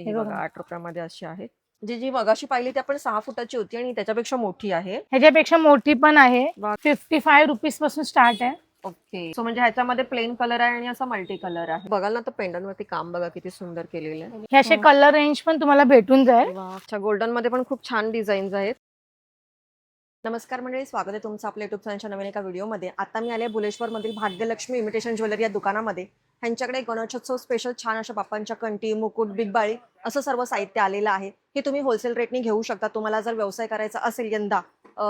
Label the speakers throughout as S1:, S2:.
S1: ही बघा 8 रुपयामध्ये अशी आहे. जी मगाशी पाहिली ती आपण 6 फुटाची होती आणि त्याच्यापेक्षा मोठी आहे.
S2: ह्याच्यापेक्षा मोठी पण आहे.
S1: वा.
S2: 55 रुपीज पासून स्टार्ट आहे.
S1: ओके. सो म्हणजे ह्याच्यामध्ये प्लेन कलर आहे आणि असा मल्टी कलर आहे. बघाल ना तर पेंडंट वरती काम बघा किती सुंदर केलेलं आहे.
S2: हे असे कलर रेंज पण तुम्हाला भेटून जाईल.
S1: वा. अच्छा, गोल्डन मध्ये पण खूप छान डिझाईन्स आहेत. नमस्कार मंडळी, स्वागत आहे तुमचं आपल्या युट्यूब चॅनलच्या नवीन एका व्हिडिओमध्ये. आता मी आले बुलेश्वर मधील भाग्यलक्ष्मी इमिटेशन ज्वेलरी या दुकानामध्ये. ह्यांच्याकडे गणेशोत्सव स्पेशल छान अशा बाप्पांच्या कंठी, मुकुट, बिगबाळी असं सर्व साहित्य आलेलं आहे. हे तुम्ही होलसेल रेटने घेऊ शकता. तुम्हाला जर व्यवसाय करायचा असेल यंदा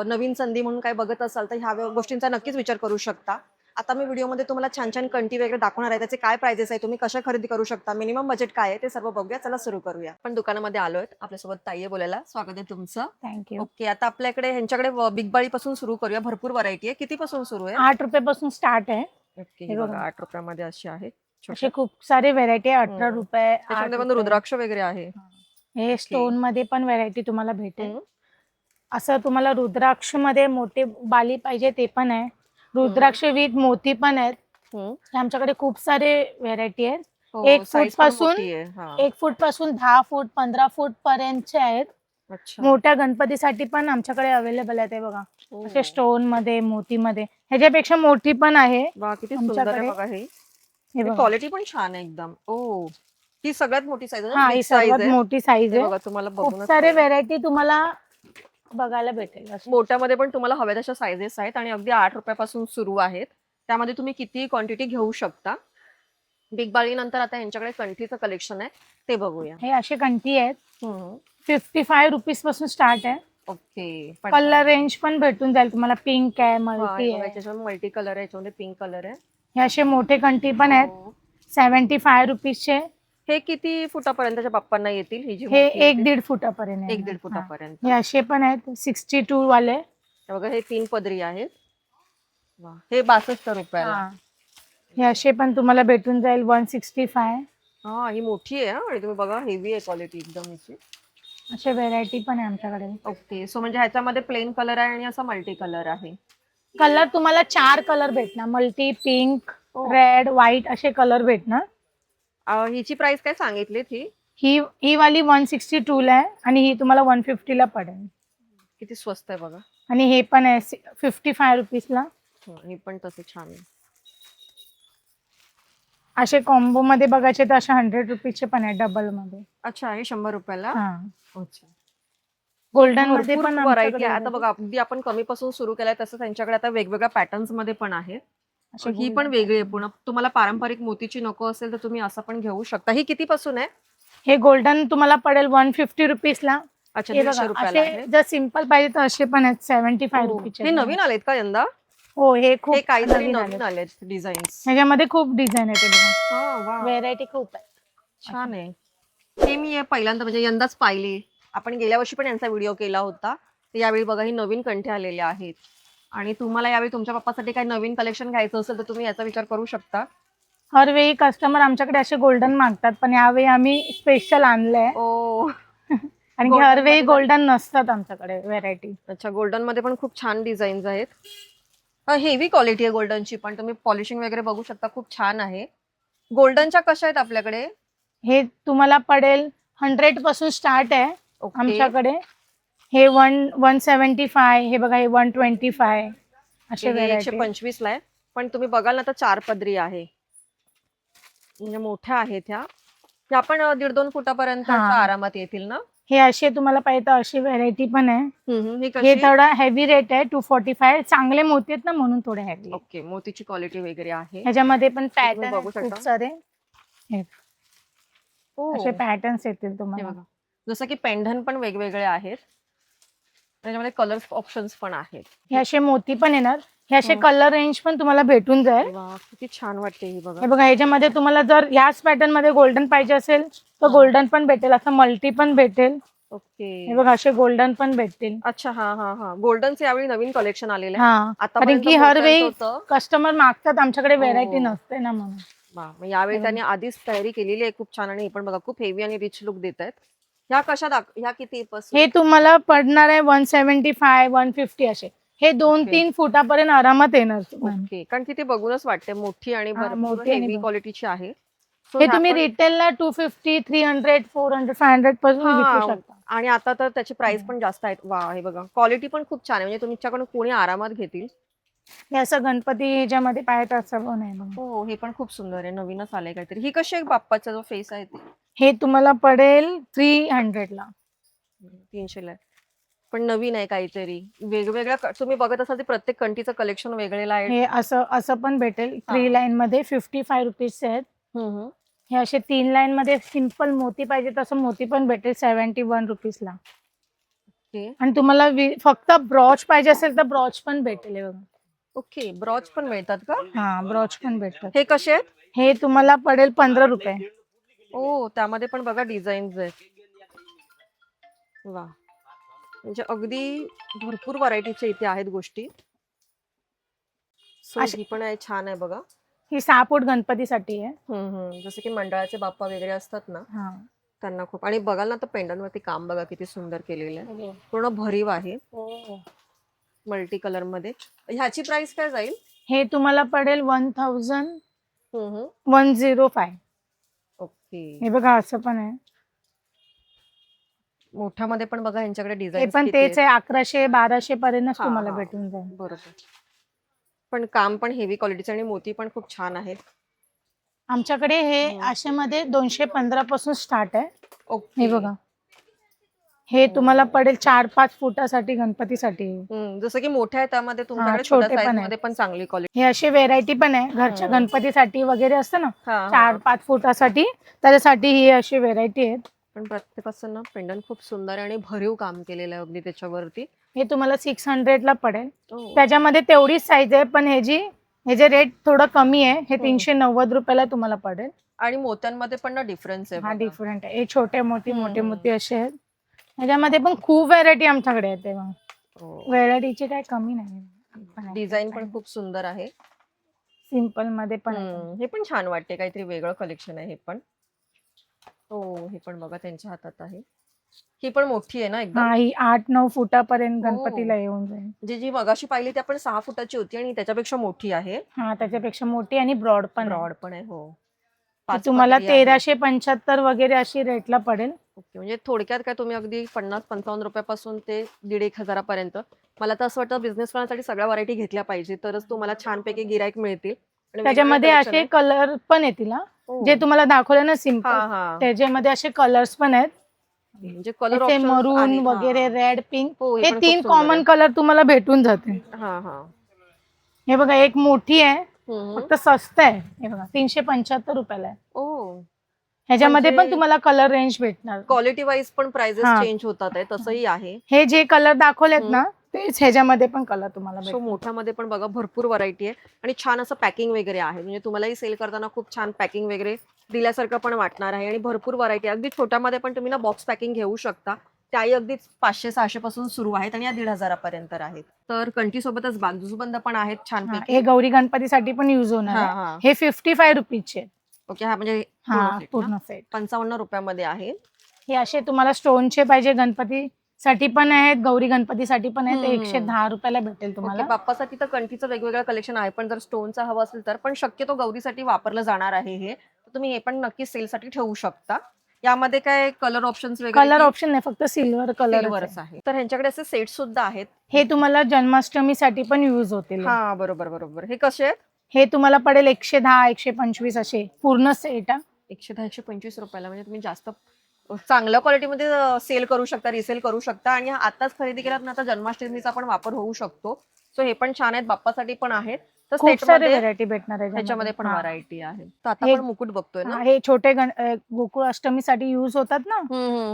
S1: नवीन संधी म्हणून काय बघत असाल तर ह्या गोष्टींचा नक्कीच विचार करू शकता. आता मी व्हिडिओमध्ये तुम्हाला छान छान कंठी वगैरे दाखवणार आहे. त्याचे काय प्राइजेस आहे, तुम्ही कशा खरेदी करू शकता, मिनिमम बजेट काय आहे ते सर्व बघूया. चला सुरू करूया. पण दुकानामध्ये आलोय, आपल्यासोबत ताई आहे बोलायला. स्वागत आहे तुमचं.
S2: थँक्यू.
S1: ओके. आता आपल्याकडे ह्यांच्याकडे बिगबाळी पासून सुरू करूया. भरपूर व्हरायटी आहे. किती पासून सुरू आहे?
S2: 8 रुपयापासून स्टार्ट आहे.
S1: ओके.
S2: हे
S1: हे बघा
S2: बघा.
S1: 8 रुपयामध्ये अशी आहे.
S2: असे खूप सारे व्हेरायटी आहे. 18 रुपये, 8
S1: त्याच्यामध्ये पण
S2: रुपये.
S1: रुद्राक्ष वगैरे आहे.
S2: हे स्टोन मध्ये पण व्हेरायटी तुम्हाला भेटेल.
S1: हम्म.
S2: असं तुम्हाला रुद्राक्ष मध्ये मोठे बाली पाहिजे ते पण आहे. रुद्राक्ष विथ मोती पण आहेत.
S1: हम्म.
S2: हे आमच्याकडे खूप सारे व्हेरायटी आहेत.
S1: हो,
S2: 1
S1: size
S2: फूट
S1: पण
S2: पासून
S1: मोठी आहे. हा.
S2: 1 फूट पासून 10 फूट 15 फूट पर्यंतचे आहेत.
S1: अच्छा.
S2: मोठ्या गणपतीसाठी पण आमच्याकडे अवेलेबल आहे. ते बघा
S1: हो.
S2: असे स्टोन मध्ये मोती मध्ये ह्याच्यापेक्षा मोठी पण आहे.
S1: वा, किती सुंदर आहे
S2: आमच्याकडे
S1: बघा हे.
S2: हे बघा.
S1: क्वालिटी पण छान आहे एकदम. ओ, ही सगळ्यात मोठी साईज आहे.
S2: हा,
S1: बिग
S2: ही
S1: साईज
S2: सर्वात
S1: आहे.
S2: मोठी साईज
S1: हे
S2: आहे.
S1: बघा तुम्हाला
S2: खूप
S1: बघूनच
S2: सारे
S1: कळेल.
S2: व्हेरायटी तुम्हाला बघायला भेटेल. असे
S1: मोठ्यामध्ये पण तुम्हाला हव्या तशा साईजेस आहेत आणि अगदी 8 रुपयापासून सुरू आहेत. त्यामध्ये तुम्ही किती क्वांटिटी घेऊ शकता. बिग बाळी नंतर आता यांच्याकडे कंठीचं कलेक्शन आहे, ते बघूया.
S2: हे असे कंठी आहेत.
S1: हम्म.
S2: 55 रुपीज पासून स्टार्ट आहे.
S1: ओके.
S2: कलर रेंज पण भेटून जाईल तुम्हाला. पिंक आहे, मल्टी आहे.
S1: याच्यामध्ये मल्टी कलर आहे, याच्यामध्ये पिंक कलर आहे.
S2: हे असे मोठे कंठी पण आहेत.
S1: हो.
S2: 75 रुपीजचे.
S1: हे किती फुटापर्यंतच्या बाप्पांना येतील? ही जी
S2: हे
S1: मोठी आहे
S2: 1-1.5 फुटापर्यंत आहे.
S1: 1-1.5
S2: हा.
S1: फुटापर्यंत.
S2: हे असे पण आहेत 62 वाले.
S1: हे बघा हे 3 पदरी आहेत. वा, हे 62 रुपयाला.
S2: हा. हे असे पण तुम्हाला भेटून जाईल 165.
S1: हा, ही मोठी आहे हा, आणि तुम्ही बघा हेवी आहे क्वालिटी एकदम हिची.
S2: असे व्हेरायटी पण आहे आमच्याकडे.
S1: ओके. सो म्हणजे ह्याच्यामध्ये प्लेन कलर आहे आणि असा मल्टी कलर आहे.
S2: कलर तुम्हाला 4 कलर भेटणार. मल्टी, पिंक,
S1: हो.
S2: रेड, व्हाईट असे कलर भेटणार.
S1: हिची प्राइस काय सांगितली थी?
S2: ही वाली 162 ला आहे आणि ही तुम्हाला 150 ला पडेल.
S1: किती स्वस्त आहे बघा.
S2: आणि हे पण आहे 55 रुपीज ला.
S1: ही पण तसे छान आहे.
S2: असे कॉम्बो मध्ये बघायचे तर असे 100 रुपीजचे पण आहे डबल मध्ये.
S1: अच्छा, हे 100 रुपयाला.
S2: हा.
S1: अच्छा.
S2: गोल्डन मध्ये पण
S1: व्हरायटी
S2: आमच्याकडे
S1: आहे. आता बघा अगदी आपण कमी पासून सुरू केलाय तसं त्यांच्याकडे आता वेगवेगळ्या पॅटर्न्स मध्ये पण आहे.
S2: असे
S1: ही पण वेगळी आहे पुन्हा. तुम्हाला पारंपरिक मोतीची नको असेल तर तुम्ही असं पण घेऊ शकता. ही किती पासून आहे?
S2: हे गोल्डन तुम्हाला पडेल 150 रुपीज ला.
S1: अच्छा,
S2: हे
S1: 150
S2: बघा
S1: रुपयाला
S2: असे
S1: आहे.
S2: जर सिंपल पाहिजे तर असे पण आहेत 75
S1: हो.
S2: रुपीजचे.
S1: हे नवीन आलेत का यंदा?
S2: हो, हे खूप
S1: हे काहीतरी
S2: नवीन
S1: नवीन
S2: आले.
S1: आलेत डिझाईन्स.
S2: ह्याच्यामध्ये खूप डिझाईन आहे. ते बघा
S1: हा, वा,
S2: व्हेरायटी खूप आहे.
S1: छान आहे. हे मी हे पहिल्यांदा म्हणजे यंदाच पाहिली. आपण गेल्या वर्षी पण यांचा व्हिडिओ केला होता. तर यावेळी बघा ही नवीन कंठ्या आलेल्या आहेत. आणि तुम्हाला यावेळी तुमच्या पप्पासाठी काही नवीन कलेक्शन घ्यायचं असेल तर तुम्ही याचा विचार करू शकता.
S2: हर वेळी कस्टमर आमच्याकडे असे गोल्डन मागतात, पण यावेळी आम्ही स्पेशल आणलंय.
S1: ओ.
S2: आणि
S1: Golden
S2: हर वेळी
S1: मध्ये
S2: गोल्डन नसतात आमच्याकडे व्हेरायटी.
S1: अच्छा, गोल्डन मध्ये पण खूप छान डिझाईन्स आहेत. हेवी क्वालिटी आहे गोल्डनची पण. तुम्ही पॉलिशिंग वगैरे बघू शकता, खूप छान आहे. गोल्डनच्या कशा आहेत आपल्याकडे?
S2: हे तुम्हाला पडेल 100 पासून स्टार्ट आहे
S1: ओके.
S2: आमच्याकडे. हे 175. हे बघा हे 125 असे
S1: हे
S2: व्हेरायटी.
S1: 125 ला आहे. पण तुम्ही बघाल ना तर 4 पदरी आहे, म्हणजे मोठ्या आहेत ह्या. ह्या पण 1.5-2 फुटापर्यंत
S2: हा.
S1: आरामात येतील ना?
S2: हे असे तुम्हाला पाहिजे तर अशी व्हेरायटी पण आहे.
S1: ही
S2: हे
S1: कशी?
S2: थोडा हेवी रेट आहे 245. चांगले मोती आहेत ना म्हणून थोडे हेवी.
S1: ओके. मोतीची क्वालिटी वगैरे आहे.
S2: ह्याच्यामध्ये पण पॅटर्न
S1: बघू शकता.
S2: खूप सारे. हे
S1: ओ.
S2: असे पॅटर्न्स येतील
S1: हे
S2: तुम्हाला.
S1: बघा, जसं की पेंढन पण वेगवेगळे आहेत. त्याच्यामध्ये कलर ऑप्शन्स पण आहेत.
S2: हे असे मोती पण येणार. हे असे कलर रेंज पण तुम्हाला भेटून जाईल.
S1: वा, किती छान वाटते ही बघा.
S2: हे बघा ह्याच्यामध्ये तुम्हाला जर याच पॅटर्न मध्ये गोल्डन पाहिजे असेल तर गोल्डन पण भेटेल. असं मल्टी पण भेटेल.
S1: ओके.
S2: हे बघा असे गोल्डन पण भेटतील.
S1: अच्छा, हा हा हा. गोल्डनचे यावेळी नवीन कलेक्शन आलेलं आहे.
S2: हा, कारण
S1: आतापर्यंत
S2: की हर
S1: मोत्यांचं
S2: वेळी
S1: होतं.
S2: कस्टमर मागतात आमच्याकडे व्हेरायटी
S1: हो.
S2: नसते ना म्हणून.
S1: वा, मग यावेळी त्यांनी आधीच तयारी केलेली आहे खूप छान. आणि हे पण बघा खूप हेवी आणि रिच लुक देत आहेत. ह्या कशा ह्या किती पासून?
S2: हे तुम्हाला पडणार आहे 175 150 असे. हे 2-3 फुटापर्यंत आरामात येणार तुम्हाला.
S1: ओके. कारण की ते बघूनच वाटते मोठी आणि
S2: हा,
S1: भरपूर
S2: मोठी आणि
S1: हेवी
S2: बघ.
S1: क्वालिटीची आहे. So
S2: हे
S1: ह्या
S2: तुम्ही
S1: पण-
S2: रिटेलला 250, 300, 400, 500 पासून विकू
S1: हा,
S2: शकता.
S1: आणि आता तर त्याची प्राइस पण जास्त आहेत. वा, हे बघा क्वालिटी पण खूप छान आहे, म्हणजे तुमच्याकडून कोणी आरामात घेतील.
S2: हे असं गणपती ह्याच्यामध्ये पाहिजे असं पण आहे बघा.
S1: हो, हे पण खूप सुंदर आहे, नवीनच आलंय काहीतरी. ही कशी आहे बाप्पाचा जो फेस आहे ते?
S2: हे तुम्हाला पडेल 300 ला.
S1: 300 ला आहे. पण नवीन आहे काहीतरी वेगवेगळ्या तुम्ही बघत असाल ते प्रत्येक कंठीचं कलेक्शन वेगळेलं आहे.
S2: हे असं असं पण भेटेल. 3 लाईन मध्ये 55 रुपीज आहेत.
S1: हम्म.
S2: हे असे 3 लाईन मध्ये सिंपल मोती पाहिजे तसं मोती पण भेटेल 71 रुपीजला.
S1: ओके
S2: आणि तुम्हाला फक्त ब्रॉच पाहिजे असेल तर ब्रॉच पण भेटेल हे बघा.
S1: ओके, ब्रॉच पण मिळतात का?
S2: हा, ब्रॉच पण भेटतात.
S1: हे कसे आहेत?
S2: हे तुम्हाला पडेल 15 रुपये.
S1: ओ, त्यामध्ये पण बघा डिझाईन्स आहेत. वा, म्हणजे अगदी भरपूर व्हरायटीच्या इथे आहेत गोष्टी. सो
S2: अशी-
S1: ही पण आहे, छान आहे बघा.
S2: ही 6 फूट गणपतीसाठी आहे.
S1: जसं की मंडळाचे बाप्पा वगैरे असतात ना,
S2: हा.
S1: त्यांना खूप. आणि बघाल ना तर पेंडलवरती काम बघा किती सुंदर केलेलं आहे, पूर्ण भरीव आहे मल्टी कलर मध्ये. ह्याची प्राइस काय जाईल?
S2: हे तुम्हाला पडेल 1105.
S1: ओके.
S2: हे बघा असं पण आहे.
S1: मोठ्यामध्ये पण बघा यांच्याकडे
S2: हे
S1: डिझाईन
S2: पण तेच आहे 1100, 1200 पर्यंत
S1: हा,
S2: तुम्हाला
S1: हा.
S2: भेटून जाईल.
S1: बरोबर. पण काम पण हेवी क्वालिटीचं आणि मोती पण खूप छान आहेत.
S2: आमच्याकडे हे आशेमध्ये 215 पासून स्टार्ट आहे.
S1: ओके.
S2: हे बघा, हे तुम्हाला पडेल 4-5 फुटासाठी गणपतीसाठी.
S1: जसं की मोठ्या आहे त्यामध्ये तुमच्याकडे
S2: छोटे
S1: छोट्या
S2: पण
S1: साईज
S2: आहेत.
S1: मध्ये पण चांगली क्वालिटी.
S2: हे अशी व्हेरायटी पण आहे घरच्या गणपतीसाठी वगैरे असतं ना,
S1: हा,
S2: 4-5 फुटासाठी, त्याच्यासाठी ही अशी व्हेरायटी आहेत.
S1: पण प्रत्येकाचं ना पेंडल खूप सुंदर आहे आणि भरीव काम केलेलं आहे अगदी त्याच्यावरती.
S2: हे तुम्हाला 600 ला पडेल.
S1: ओ.
S2: त्याच्यामध्ये तेवढीच साईज आहे, पण हे जे रेट थोडं कमी आहे. हे 390 रुपयाला तुम्हाला पडेल.
S1: आणि मोत्यांमध्ये पण ना डिफरन्स आहे
S2: हा,
S1: बघा.
S2: डिफरंट आहे. हे छोटे मोती मोठे मोती असे आहेत. ह्याच्यामध्ये पण खूप व्हेरायटी आमच्याकडे आहे. तेव्हा
S1: ओ.
S2: व्हेरायटीची काय कमी नाही.
S1: डिझाईन पण खूप सुंदर आहे.
S2: सिंपल मध्ये पण आहे.
S1: हे पण छान वाटते, काहीतरी वेगळं कलेक्शन आहे हे पण. हो, हे पण बघा त्यांच्या हातात आहे. ही पण मोठी आहे ना एकदम.
S2: हा, ही 8-9 फुटापर्यंत
S1: हो.
S2: गणपतीला येऊन जाईल.
S1: म्हणजे जी मगाशी पाहिली ती आपण 6 फुटाची होती आणि त्याच्यापेक्षा मोठी आहे.
S2: हा, त्याच्यापेक्षा मोठी आणि ब्रॉड पण आहे.
S1: ब्रॉड पण आहे. हो,
S2: ती
S1: 5
S2: तुम्हाला
S1: पदरी आहे.
S2: 1375 वगैरे अशी रेटला पडेल.
S1: ओके, म्हणजे थोडक्यात काय तुम्ही अगदी 50-55 रुपयापासून ते 1,500 पर्यंत. मला तर असं वाटतं बिझनेस करण्यासाठी सगळ्या व्हरायटी घेतल्या पाहिजे, तरच तुम्हाला छानपैकी गिराईक मिळतील. आणि
S2: त्याच्यामध्ये
S1: वेगवेगळे
S2: असे कलर पण येतील.
S1: हो.
S2: जे तुम्हाला दाखवले ना
S1: हा,
S2: सिंपल,
S1: हा.
S2: त्याच्यामध्ये असे कलर्स पण आहेत.
S1: म्हणजे कलर
S2: असे मरून वगैरे, रेड, पिंक,
S1: हो, हे
S2: हे
S1: पण खूप
S2: 3
S1: सुंदर
S2: कॉमन
S1: आहे.
S2: कलर तुम्हाला भेटून जाते.
S1: हा, हा.
S2: हे बघा, एक मोठी आहे, फक्त स्वस्त आहे. हे बघा 375 रुपयाला आहे.
S1: ओ,
S2: ह्याच्यामध्ये
S1: म्हणजे
S2: पण तुम्हाला कलर रेंज भेटणार.
S1: क्वालिटी वाईज पण प्राइजेस
S2: हा.
S1: चेंज होतात आहे, तसंही आहे.
S2: हे जे कलर दाखवलेत ना, तेच ह्याच्यामध्ये पण कलर तुम्हाला
S1: सो
S2: भेटणार.
S1: मोठ्यामध्ये पण बघा भरपूर व्हरायटी आहे आणि छान असं पॅकिंग वगैरे आहे. म्हणजे तुम्हालाही सेल करताना खूप छान पॅकिंग वगैरे दिल्यासारखं पण वाटणार आहे आणि भरपूर व्हरायटी आहे. अगदी छोट्यामध्ये पण तुम्ही ना बॉक्स पॅकिंग घेऊ शकता. त्याही अगदी 500-600 पासून सुरू आहेत आणि या 1,500 पर्यंत आहेत. तर कंठीसोबतच बाजूबंद पण आहेत
S2: हा,
S1: छानपैकी.
S2: हे गौरी गणपतीसाठी पण युज होणार
S1: हा,
S2: आहे.
S1: हा.
S2: हे 55 रुपीजचे.
S1: ओके, हा म्हणजे
S2: हा, पूर्ण सेट.
S1: 55 रुपयामध्ये आहे.
S2: हे असे तुम्हाला स्टोनचे पाहिजे गणपतीसाठी पण आहेत, गौरी गणपतीसाठी पण आहेत. 110 रुपयाला भेटेल
S1: ओके,
S2: तुम्हाला.
S1: बाप्पासाठी तर कंठीचं वेगवेगळं कलेक्शन आहे, पण जर स्टोनचा हवं असेल तर. पण शक्यतो गौरीसाठी वापरलं जाणार आहे हे, तर तुम्ही हे पण नक्की सेलसाठी ठेवू शकता. यामध्ये काय कलर ऑप्शन्स वगैरे?
S2: कलर ऑप्शन नाही, फक्त सिल्वर कलर
S1: सिल्वरच आहे. तर ह्यांच्याकडे असे सेट सुद्धा आहेत.
S2: हे तुम्हाला जन्माष्टमीसाठी पण युज होतील.
S1: हा, बरोबर बरोबर. हे कसे आहेत?
S2: हे तुम्हाला पडेल 110-125 असे पूर्ण सेट.
S1: 110-125 रुपयाला. म्हणजे तुम्ही जास्त चांगल्या क्वालिटीमध्ये सेल करू शकता, रिसेल करू शकता आणि आताच खरेदी केलात ना तर जन्माष्टमीचा पण वापर होऊ शकतो. सो हे पण छान आहेत, बाप्पासाठी पण आहेत. तर
S2: खूप सारे
S1: सेटमध्ये
S2: व्हेरायटी भेटणार आहे
S1: ह्याच्यामध्ये पण
S2: हा.
S1: व्हरायटी आहे. तर आता
S2: हे-
S1: आपण मुकुट बघतोय ना.
S2: हा, हे छोटे गोकुळ अष्टमीसाठी युज होतात ना,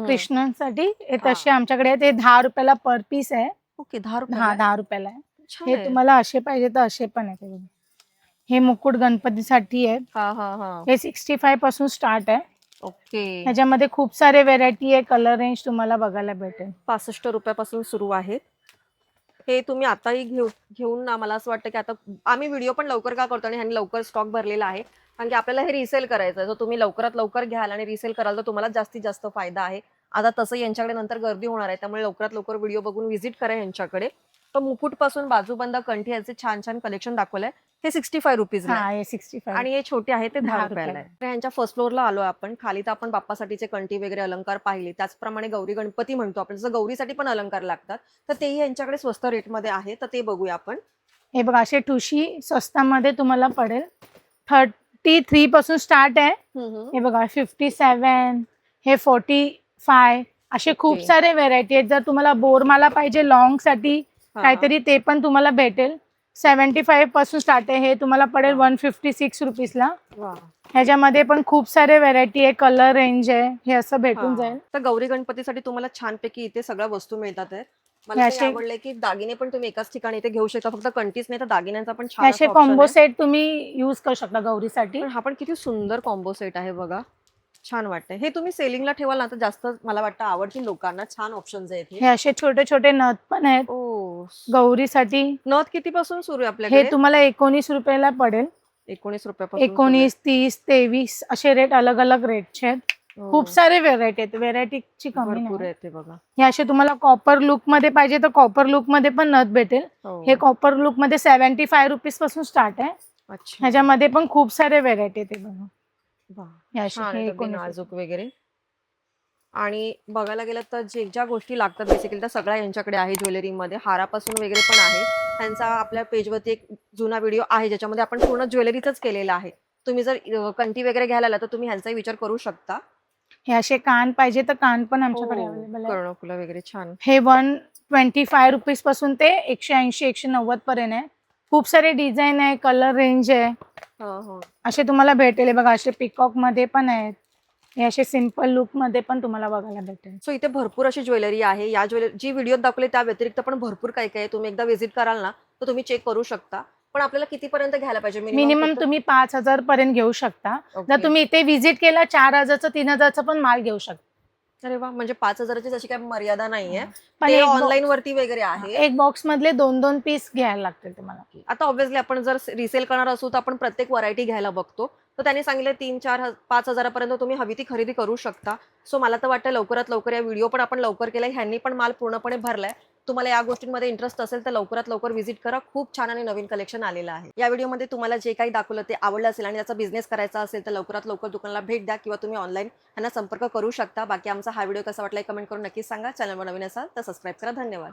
S2: कृष्णांसाठी. हे तसे आमच्याकडे आहेत. हे 10 रुपयाला पर पीस आहे.
S1: ओके, 10 रुपये.
S2: 10 रुपयाला आहे.
S1: छान
S2: हे
S1: आहे.
S2: तुम्हाला असे पाहिजे तर असे पण आहेत. हे मुकुट गणपतीसाठी आहेत.
S1: हा, हा, हा.
S2: हे 65 पासून स्टार्ट आहे.
S1: ओके,
S2: ह्याच्यामध्ये खूप सारे व्हेरायटी आहे. कलर रेंज तुम्हाला बघायला भेटेल.
S1: 65 रुपयापासून सुरू आहेत. हे तुम्ही आताही घेऊन ना, मला असं वाटतं की आता आम्ही व्हिडिओ पण लवकर का करतो आणि ह्यांनी लवकर स्टॉक भरलेला आहे, कारण की आपल्याला हे रिसेल करायचं आहे. जर तुम्ही लवकरात लवकर घ्याल आणि रिसेल कराल तर तुम्हाला जास्तीत जास्त फायदा आहे. आता तसं यांच्याकडे नंतर गर्दी होणार आहे, त्यामुळे लवकरात लवकर व्हिडिओ बघून व्हिजिट करा यांच्याकडे. तर मुकुट पासून बाजूबंद कंठी याचे छान छान कलेक्शन दाखवलंय. हे 65 रुपीज
S2: हा हे 65
S1: आणि हे छोटे आहे ते 10
S2: 10
S1: रुपयाला आहे.
S2: रुपयाला.
S1: तर ह्यांच्या फर्स्ट फ्लोअरला आलो आपण. खाली तर आपण बाप्पासाठीचे कंठी वगैरे अलंकार पाहिले. त्याचप्रमाणे गौरी गणपती म्हणतो आपण, जसं गौरीसाठी पण अलंकार लागतात, तर तेही यांच्याकडे स्वस्त रेटमध्ये आहे. तर ते बघूया आपण.
S2: हे बघा असे ठुशी स्वस्तामध्ये तुम्हाला पडेल. 33 पासून स्टार्ट आहे. हे बघा 57, हे 45 असे खूप
S1: ओके.
S2: सारे व्हेरायटी आहेत. जर तुम्हाला बोरमाला पाहिजे लॉंग साठी
S1: हा.
S2: काहीतरी ते पण तुम्हाला भेटेल. 75 पासून स्टार्ट आहे. हे तुम्हाला पडेल
S1: वा.
S2: 156 रुपीजला.
S1: वा.
S2: ह्याच्यामध्ये पण खूप सारे व्हेरायटी आहे, कलर रेंज आहे, हे असं भेटून
S1: हा.
S2: जाईल.
S1: तर गौरी गणपतीसाठी तुम्हाला छानपैकी इथे सगळ्या वस्तू मिळतात आहेत. मला
S2: हे
S1: ते
S2: असे-
S1: आवडलंय की दागिने पण तुम्ही एकाच ठिकाणी इथे घेऊ शकता. फक्त कंटीच नाही तर दागिन्यांचा पण
S2: हे
S1: छान
S2: असे
S1: असा ऑप्शन
S2: कॉम्बो
S1: आहे.
S2: सेट तुम्ही यूज करू शकता गौरीसाठी.
S1: पण हा पण किती सुंदर कॉम्बो सेट आहे बघा. छान वाटतंय. हे तुम्ही सेलिंगला ठेवाल ना तर जास्त मला वाटतं आवडतील लोकांना. छान ऑप्शन्स आहेत
S2: हे
S1: हे.
S2: असे छोटे छोटे नथ पण आहेत
S1: ओ.
S2: गौरीसाठी.
S1: नथ कितीपासून सुरू आहे
S2: हे
S1: आपल्याकडे?
S2: तुम्हाला 19 रुपयाला पडेल.
S1: 19 रुपयापासून सुरू आहे.
S2: 19, 30, 23 असे रेट अलग अलग रेटचे आहेत.
S1: हो.
S2: खूप सारे व्हेरायटी आहेत, व्हेरायटीची कमी
S1: भरपूर
S2: नाही.
S1: आहे ते बघा.
S2: हे असे तुम्हाला कॉपर लुक मध्ये पाहिजे तर कॉपर लुक मध्ये पण नथ भेटेल.
S1: हो.
S2: हे कॉपर लुक मध्ये 75 रुपीज पासून स्टार्ट आहे.
S1: अच्छा.
S2: ह्याच्यामध्ये पण खूप सारे व्हेरायटी आहेत. हे बघा
S1: वाह.
S2: हे असे
S1: छान
S2: हे
S1: आहेत अगदी
S2: 19
S1: नाजूक वगैरे. आणि बघायला गेलं तर ज्या गोष्टी लागतात बेसिकली त्या सगळ्या यांच्याकडे आहे ज्वेलरीमध्ये. हारापासून वगैरे पण आहे. त्यांचा आपल्या पेजवरती एक जुना व्हिडिओ आहे ज्याच्यामध्ये आपण पूर्ण ज्वेलरीच केलेला आहे. तुम्ही जर कंठी वगैरे घ्यायला आला तर तुम्ही ह्यांचाही विचार करू शकता.
S2: हे असे कान पाहिजे तर कान पण आमच्याकडे
S1: हो.
S2: अवेलेबल आहे.
S1: कर्णफुलं वगैरे छान.
S2: हे 125 रुपीज पासून ते 180 190 पर्यंत आहे. खूप सारे डिझाईन आहे, कलर रेंज आहे.
S1: हो, हो.
S2: असे तुम्हाला भेटेल. हे बघा असे पिकॉक मध्ये पण आहेत. हे असे सिंपल लुक मध्ये पण तुम्हाला बघायला भेटेल.
S1: सो इथे भरपूर अशी ज्वेलरी आहे. या जी व्हिडिओत दाखवली त्या व्यतिरिक्त पण भरपूर काही काही आहे. तुम्ही एकदा व्हिजिट कराल ना तर तुम्ही चेक करू शकता. पण आपल्याला कितीपर्यंत घ्यायला पाहिजे
S2: मिनिमम तुम्ही 5,000 पर्यंत घेऊ शकता.
S1: ओके.
S2: जर तुम्ही इथे व्हिजिट केला 4,000चा 3,000चा पण माल घेऊ शकता.
S1: अरे वा. म्हणजे 5,000ची अशी काही मर्यादा नाहीये.
S2: पण
S1: ते
S2: एक
S1: ऑनलाईन वरती वगैरे आहे.
S2: एक बॉक्स मधले 2-2 पीस घ्यायला लागतील तुम्हाला.
S1: आता ऑब्व्हियसली आपण जर रिसेल करणार असू तर आपण प्रत्येक व्हरायटी घ्यायला बघतो. तर त्यांनी सांगितलं 3, 4, 5,000 पर्यंत तुम्ही हवी ती खरेदी करू शकता. सो मला तर वाटतं लवकरात लवकर या व्हिडिओ पण आपण लवकर केलाय. ह्यांनी पण माल पूर्णपणे भरलाय. तुम्हाला या गोष्टींमध्ये इंटरेस्ट असेल तर लवकरात लवकर व्हिजिट करा. खूप छान आणि नवीन कलेक्शन आलेलं आहे. या व्हिडिओमध्ये तुम्हाला जे काही दाखवलं ते आवडलं असेल आणि त्याचा बिझनेस करायचा असेल तर लवकरात लवकर दुकानाला भेट द्या किंवा तुम्ही ऑनलाईन त्यांना संपर्क करू शकता. बाकी आमचा हा व्हिडिओ कसा वाटला कमेंट करून नक्कीच सांगा. चॅनलवर नवीन असाल तर सबस्क्राईब करा. धन्यवाद.